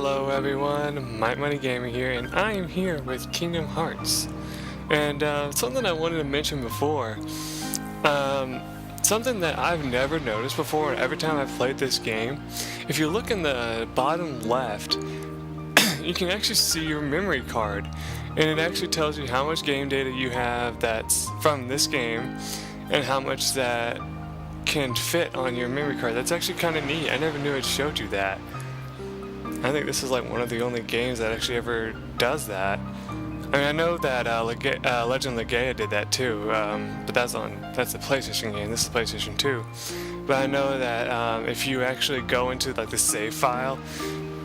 Hello everyone, MikeMoneyGMR here, and I am here with Kingdom Hearts. And something I wanted to mention before, something that I've never noticed before, and every time I've played this game, if you look in the bottom left, you can actually see your memory card, and it actually tells you how much game data you have that's from this game, and how much that can fit on your memory card. That's actually kind of neat. I never knew it showed you that. I think this is like one of the only games that actually ever does that. I mean, I know that Legend Legaia did that too, but that's the PlayStation game. This is PlayStation 2. But I know that if you actually go into like the save file,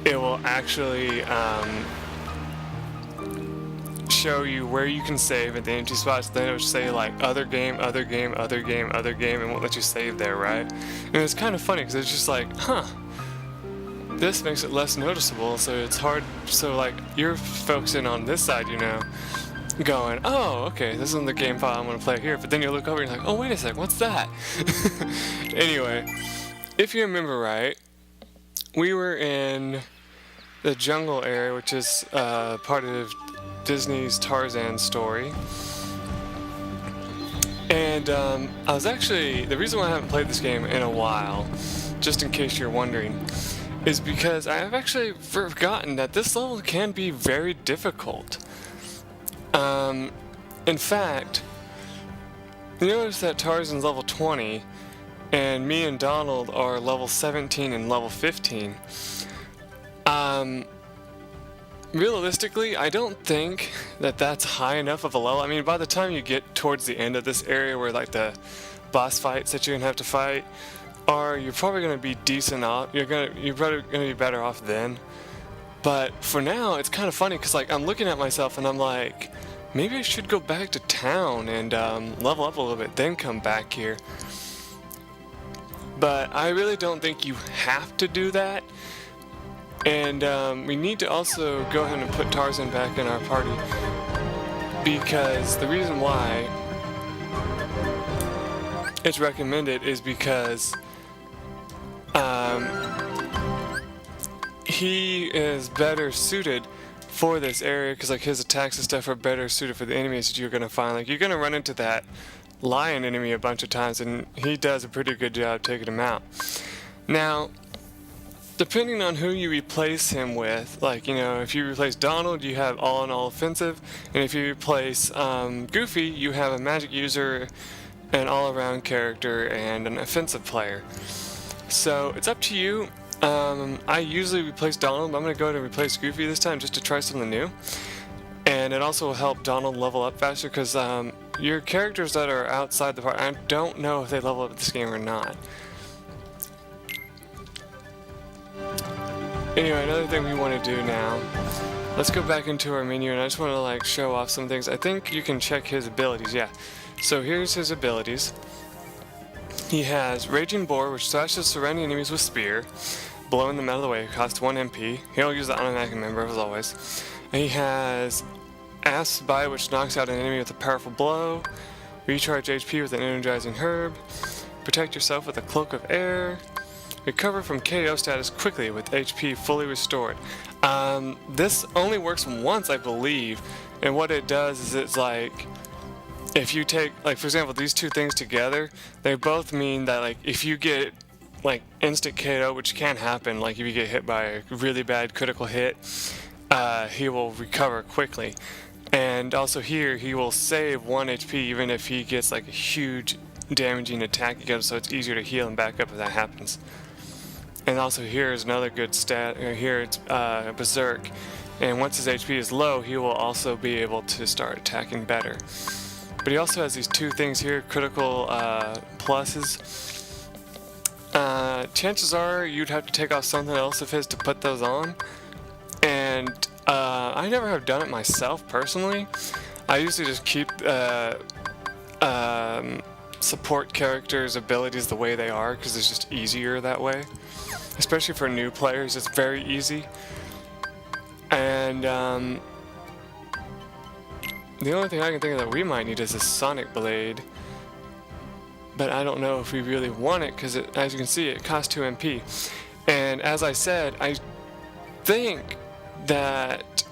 it will actually show you where you can save at the empty spots. Then it will say like other game, other game, other game, other game, and won't let you save there, right? And it's kind of funny because it's just like, huh. This makes it less noticeable, so it's hard. So like you're focusing on this side, you know, going, oh, okay, this is the game file I'm gonna play here. But then you look over and you're like, oh, wait a sec, what's that? Anyway, if you remember right, we were in the jungle area, which is part of Disney's Tarzan story. And I was actually, the reason why I haven't played this game in a while, just in case you're wondering, is because I have actually forgotten that this level can be very difficult. In fact, you notice that Tarzan's level 20, and me and Donald are level 17 and level 15. Realistically, I don't think that that's high enough of a level. I mean, by the time you get towards the end of this area where like the boss fights that you're gonna have to fight, you're probably going to be decent off. You're probably going to be better off then. But for now, it's kind of funny because like I'm looking at myself and I'm like, maybe I should go back to town and level up a little bit, then come back here. But I really don't think you have to do that. And we need to also go ahead and put Tarzan back in our party, because the reason why it's recommended is because he is better suited for this area, because like his attacks and stuff are better suited for the enemies that you're going to find. Like you're going to run into that lion enemy a bunch of times, and he does a pretty good job taking him out. Now, depending on who you replace him with, like, you know, if you replace Donald, you have all-in-all offensive, and if you replace Goofy, you have a magic user, an all-around character, and an offensive player. So it's up to you. I usually replace Donald, but I'm going to go ahead and replace Goofy this time just to try something new. And it also will help Donald level up faster, because your characters that are outside the party, I don't know if they level up in this game or not. Anyway, another thing we want to do now, let's go back into our menu, and I just want to like show off some things. I think you can check his abilities, yeah. So here's his abilities. He has Raging Boar, which slashes surrounding enemies with spear, blowing them out of the way. It costs 1 MP. He'll use the automatic member as always. And he has Ass Bite, which knocks out an enemy with a powerful blow. Recharge HP with an energizing herb. Protect yourself with a Cloak of Air. Recover from KO status quickly with HP fully restored. This only works once, I believe. And what it does is it's like, if you take, like for example, these two things together, they both mean that like if you get like instant KO, which can happen, like if you get hit by a really bad critical hit, he will recover quickly. And also here, he will save 1 HP even if he gets like a huge damaging attack again, so it's easier to heal and back up if that happens. And also here is another good stat. Here it's Berserk, and once his HP is low, he will also be able to start attacking better. But he also has these two things here, critical pluses. Chances are you'd have to take off something else of his to put those on. And I never have done it myself personally. I usually just keep support characters' abilities the way they are, because it's just easier that way. Especially for new players, it's very easy. And the only thing I can think of that we might need is a Sonic Blade. But I don't know if we really want it, because as you can see, it costs 2 MP. And as I said, think that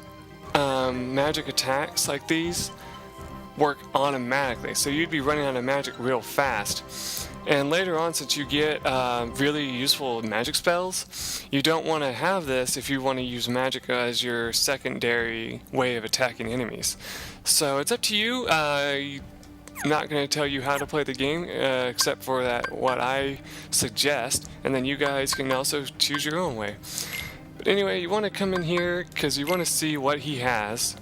magic attacks like these work automatically, so you'd be running out of magic real fast. And later on, since you get really useful magic spells, you don't want to have this if you want to use magic as your secondary way of attacking enemies. So it's up to you. I'm not going to tell you how to play the game, except for that what I suggest, and then you guys can also choose your own way. But anyway, you want to come in here because you want to see what he has.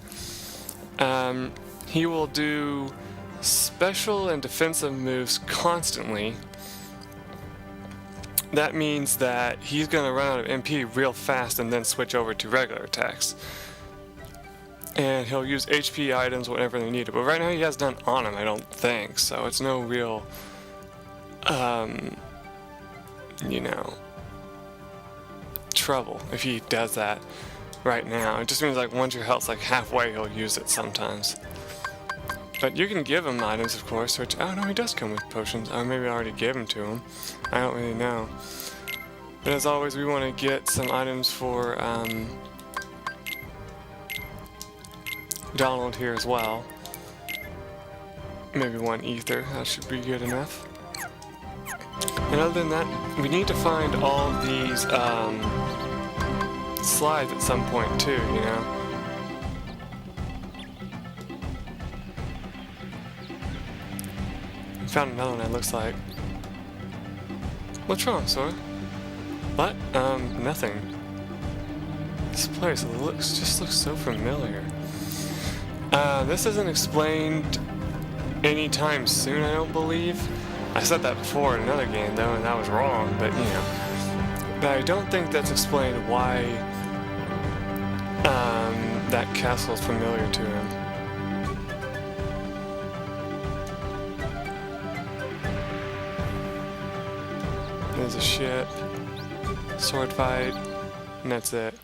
He will do special and defensive moves constantly. That means that he's going to run out of MP real fast and then switch over to regular attacks. And he'll use HP items whenever they need it. But right now he has none on him, I don't think. So it's no real, you know, trouble if he does that right now. It just means like once your health's like halfway, he'll use it sometimes. But you can give him items, of course, which, oh no, he does come with potions. Or maybe I already gave them to him. I don't really know. But as always, we want to get some items for Donald here as well. Maybe one ether, that should be good enough. And other than that, we need to find all these slides at some point too, you know. Found another one that looks like. What's wrong, Sora? What? Nothing. This place just looks so familiar. This isn't explained anytime soon, I don't believe. I said that before in another game though, and that was wrong, but you know. But I don't think that's explained why that castle is familiar to him. There's a ship, sword fight, and that's it.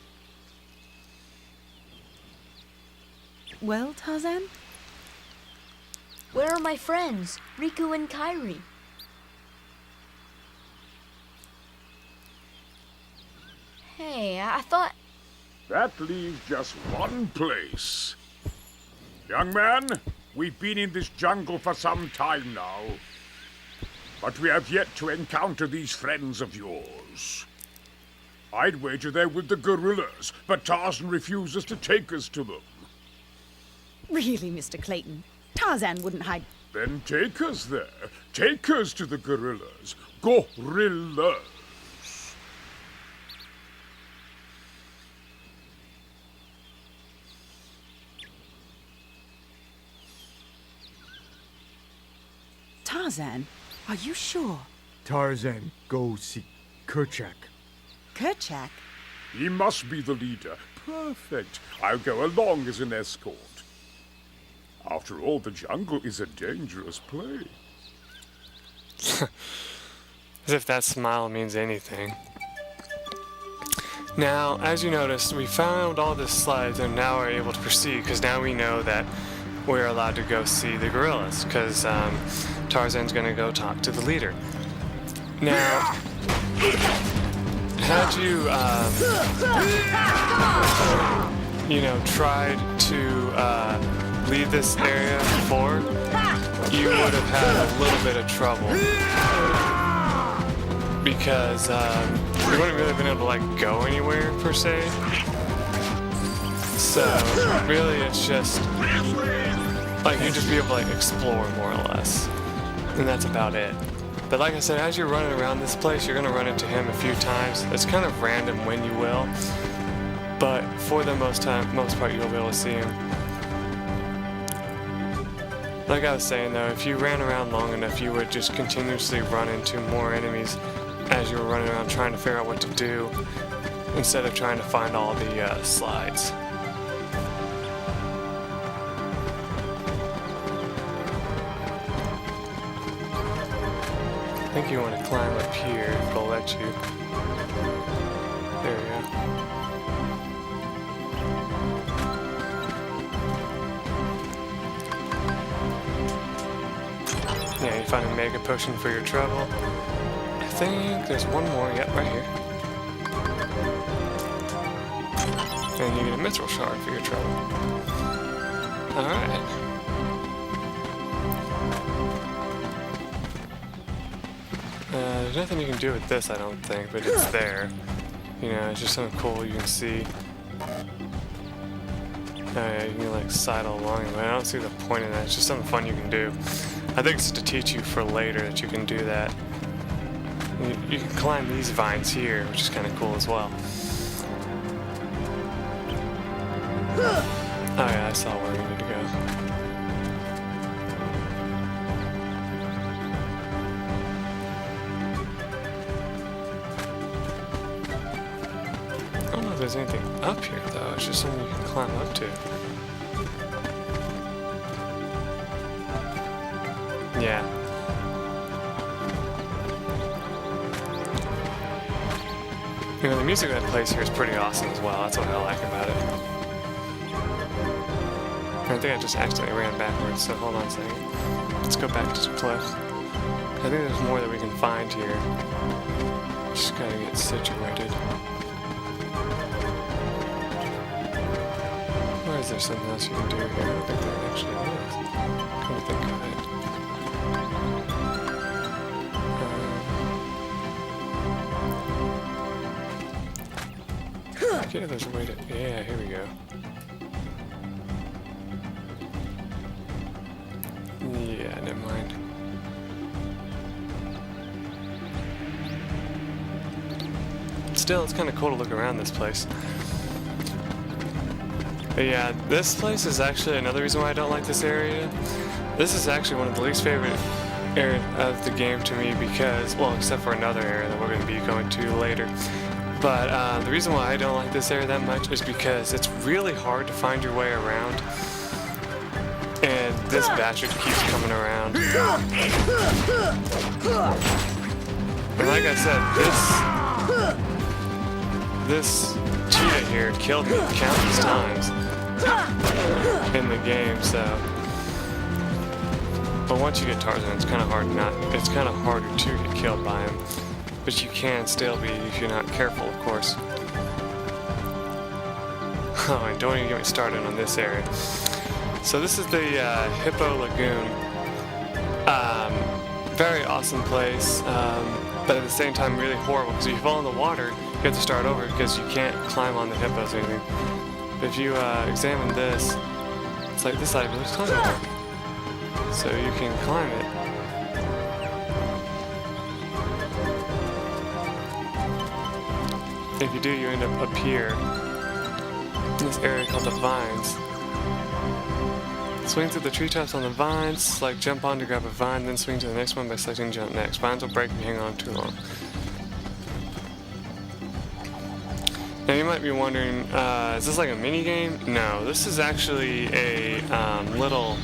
Well, Tarzan? Where are my friends, Riku and Kairi? Hey, I thought... That leaves just one place. Young man, we've been in this jungle for some time now. But we have yet to encounter these friends of yours. I'd wager they're with the gorillas, but Tarzan refuses to take us to them. Really, Mr. Clayton? Tarzan wouldn't hide... Then take us there. Take us to the gorillas. Gorillas. Tarzan, are you sure? Tarzan, go see Kerchak. Kerchak? He must be the leader. Perfect. I'll go along as an escort. After all, the jungle is a dangerous place. As if that smile means anything. Now, as you noticed, we found all the slides and now we're able to proceed because now we know that we're allowed to go see the gorillas because Tarzan's going to go talk to the leader. Now, had you, you know, tried to leave this area before, you would have had a little bit of trouble because you wouldn't really been able to like go anywhere per se. So really, it's just like you just be able to like explore more or less, and that's about it. But like I said, as you're running around this place, you're gonna run into him a few times. It's kind of random when you will, but for the most part, you'll be able to see him. Like I was saying though, if you ran around long enough, you would just continuously run into more enemies as you were running around trying to figure out what to do, instead of trying to find all the slides. I think you want to climb up here if it'll let you. There we go. Yeah, you find a mega potion for your trouble. I think there's one more, yep, right here. And you get a mithril shard for your trouble. Alright. There's nothing you can do with this, I don't think, but it's there. You know, it's just something cool you can see. Oh yeah, you can like sidle along it, but I don't see the point in that. It's just something fun you can do. I think it's to teach you for later that you can do that. You can climb these vines here, which is kind of cool as well. Oh yeah, I saw where we need to go. I don't know if there's anything up here though, it's just something you can climb up to. Yeah. You know, the music that plays here is pretty awesome as well, that's what I like about it. I think I just accidentally ran backwards, so hold on a second. Let's go back to the cliff. I think there's more that we can find here. Just gotta get situated. Or is there something else you can do here? I don't think there actually is. Come to think of it. Okay, there's a way to... Yeah, here we go. Yeah, never mind. Still, it's kind of cool to look around this place. But yeah, this place is actually another reason why I don't like this area. This is actually one of the least favorite areas of the game to me because, well, except for another area that we're going to be going to later. But the reason why I don't like this area that much is because it's really hard to find your way around. And this bastard keeps coming around. And like I said, this cheetah here killed me countless times in the game, so. But once you get Tarzan, it's kind of hard it's kind of harder to get killed by him. But you can still be if you're not careful, of course. Oh, and don't even get me started on this area. So this is the Hippo Lagoon. Very awesome place, but at the same time really horrible because if you fall in the water, you have to start over because you can't climb on the hippos or anything. But if you examine this, it's like this side was tunnel. So you can climb it. If you do, you end up here in this area called the vines. Swing through the treetops on the vines, select jump on to grab a vine, then swing to the next one by selecting jump next. Vines will break if you hang on too long. Now you might be wondering, is this like a mini game? No, this is actually a little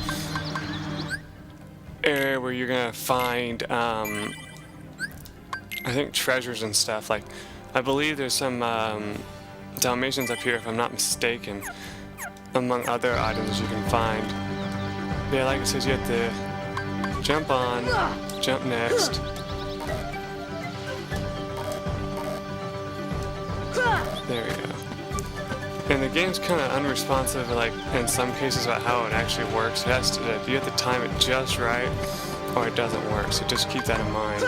area where you're gonna find, I think treasures and stuff. Like, I believe there's some Dalmatians up here, if I'm not mistaken, among other items you can find. Yeah, like it says, you have to jump on, jump next. There we go. And the game's kind of unresponsive, like in some cases, about how it actually works. You have to time it just right, or it doesn't work. So just keep that in mind.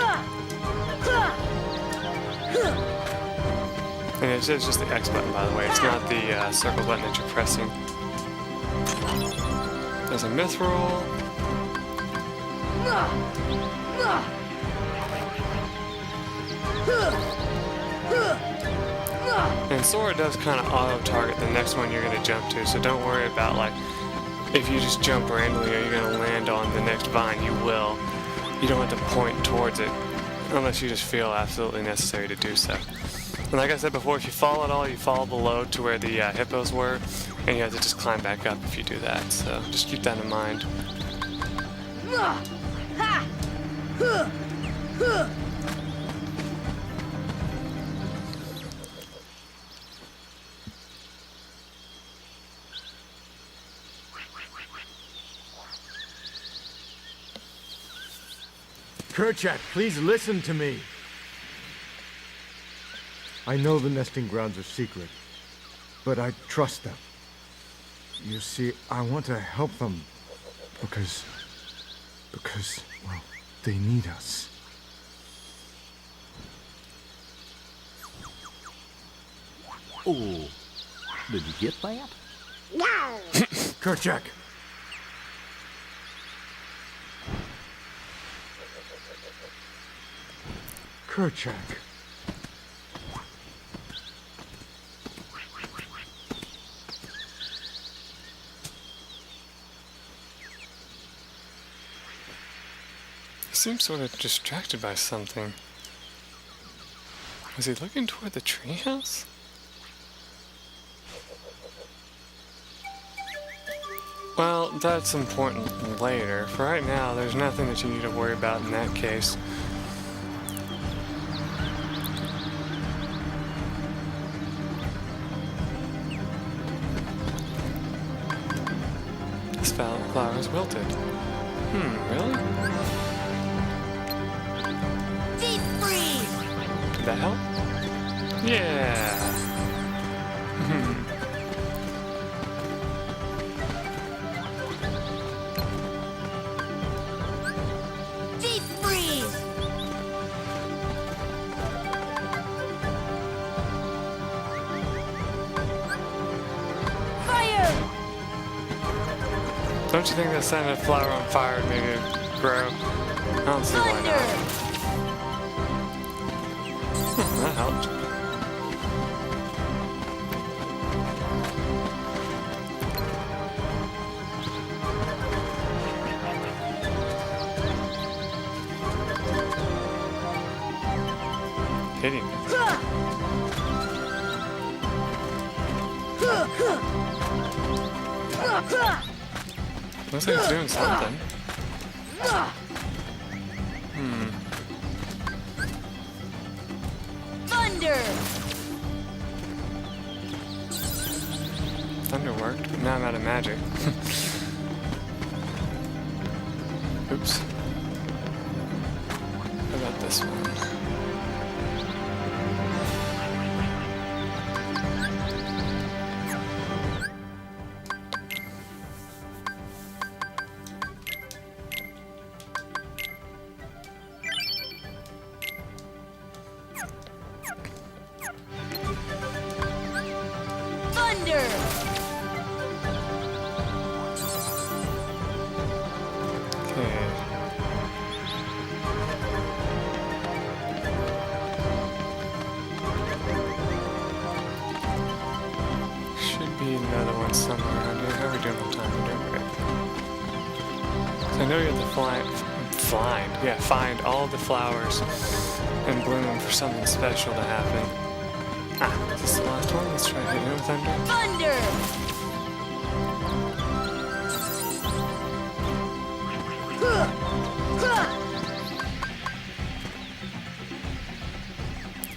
And it's just the X button, by the way. It's not the circle button that you're pressing. There's a mithril. And Sora does kind of auto-target the next one you're going to jump to, so don't worry about, like, if you just jump randomly, are you going to land on the next vine? You will. You don't have to point towards it, unless you just feel absolutely necessary to do so. And like I said before, if you fall at all, you fall below to where the hippos were, and you have to just climb back up if you do that, so just keep that in mind. Kerchak, please listen to me. I know the nesting grounds are secret, but I trust them. You see, I want to help them because, well, they need us. Oh, did you get that? Kerchak! Kerchak. He seems sort of distracted by something. Was he looking toward the treehouse? Well, that's important later. For right now, there's nothing that you need to worry about in that case. This flower is wilted. Really? Deep freeze! Did that help? Yeah! Deep freeze! Fire! Don't you think that setting a flower on fire would make it grow? I don't see why Thunder! not. That helped. Hitting it. Looks like it's doing something. Thunder! Thunder worked, but now I'm out of magic. Oops. How about this one? Thunder! Okay. Should be another one somewhere around here. How are we doing on time? We're doing great. So I know you have to find all the flowers and bloom them for something special to happen. Ah, is this the last one? Let's try hitting it with thunder. Thunder!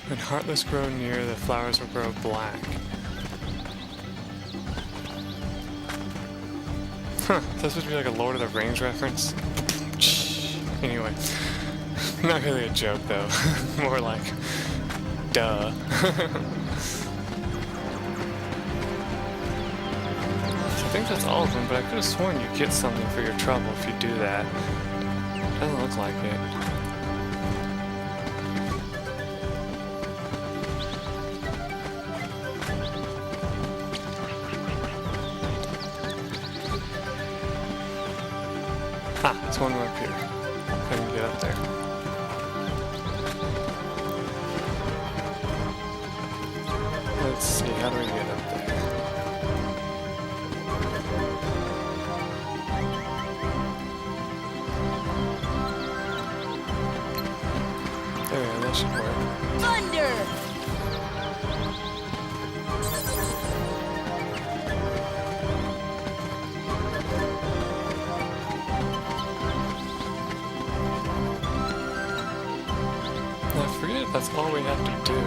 When heartless grow near, the flowers will grow black. Huh, this would be like a Lord of the Rings reference. Anyway, not really a joke though. More like, duh. So I think that's all of them, but I could have sworn you get something for your trouble if you do that. Doesn't look like it. Ah, there's one more up here. I can get up there. Let's see, how do we get up there? There, that should work. Thunder! I forget if that's all we have to do.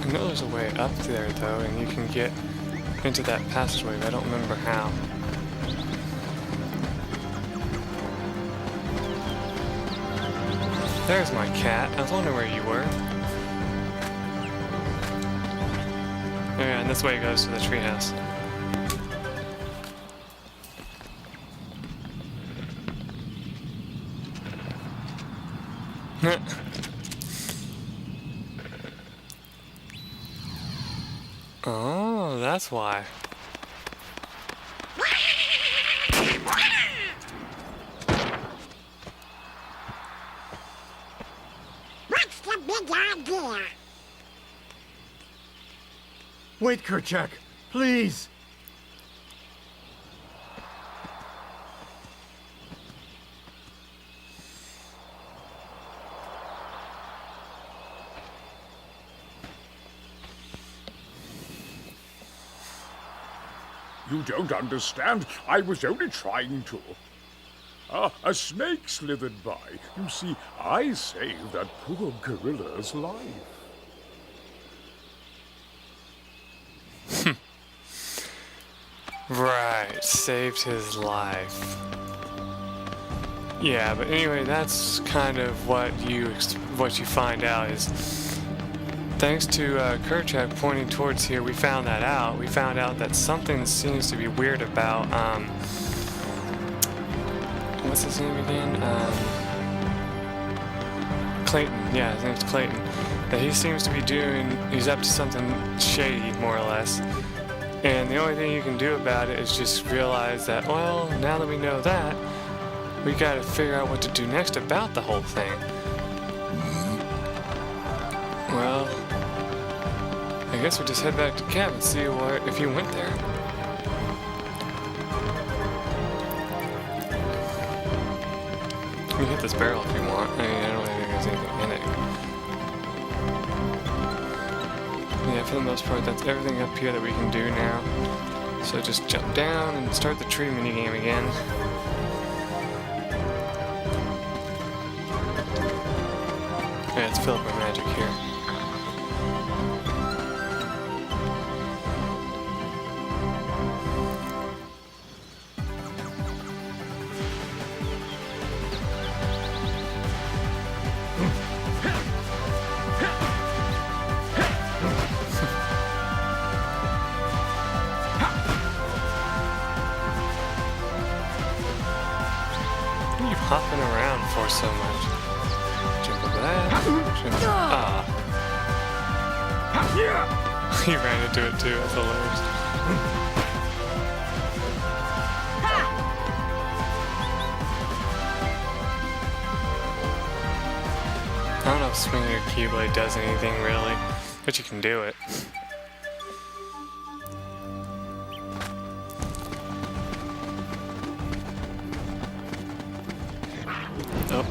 I know there's a way up there though, and you can get into that passageway, but I don't remember how. There's my cat. I was wondering where you were. Oh yeah, and this way it goes to the treehouse. Oh, that's why. What's the big idea? Wait, Kerchak, please. You don't understand. I was only trying to. Ah, a snake slithered by. You see, I saved that poor gorilla's life. Right, saved his life. Yeah, but anyway, that's kind of what you find out is thanks to Kerchak pointing towards here. We found that out. We found out that something seems to be weird about what's his name again? Clayton. Yeah, his name's Clayton. That he seems to be he's up to something shady, more or less. And the only thing you can do about it is just realize that, well, now that we know that, we gotta figure out what to do next about the whole thing. Well, I guess we'll just head back to camp and see if he went there. You can hit this barrel if you want. I mean, I don't really think there's anything in it. Yeah, for the most part, that's everything up here that we can do now. So just jump down and start the tree minigame again. Yeah, let's fill up our magic here. What are you hopping around for so much? Jump over that. Jump. Ah. He ran into it too. That's hilarious. I don't know if swinging your Keyblade does anything really, but you can do it. Oh.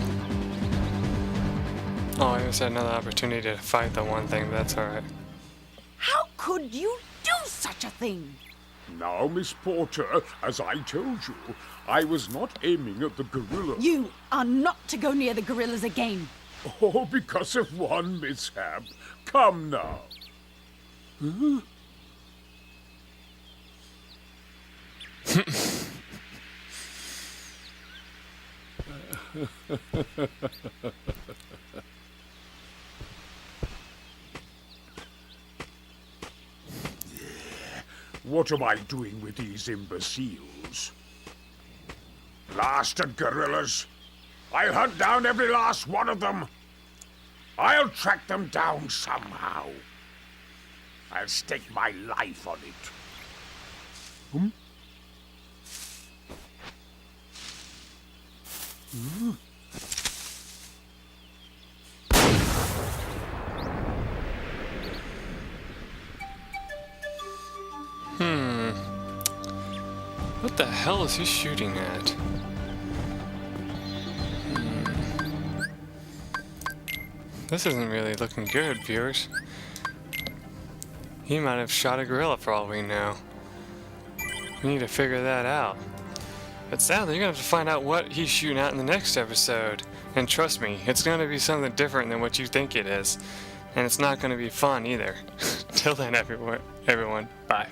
Oh, I just had another opportunity to fight the one thing, but that's alright. How could you do such a thing? Now, Miss Porter, as I told you, I was not aiming at the gorilla. You are not to go near the gorillas again. Oh, because of one mishap. Come now. Huh? What am I doing with these imbeciles? Blasted gorillas! I'll hunt down every last one of them. I'll track them down somehow. I'll stake my life on it. What the hell is he shooting at? This isn't really looking good, viewers. He might have shot a gorilla for all we know. We need to figure that out. But sadly, you're gonna have to find out what he's shooting at in the next episode. And trust me, it's gonna be something different than what you think it is. And it's not gonna be fun either. Till then, everyone, bye.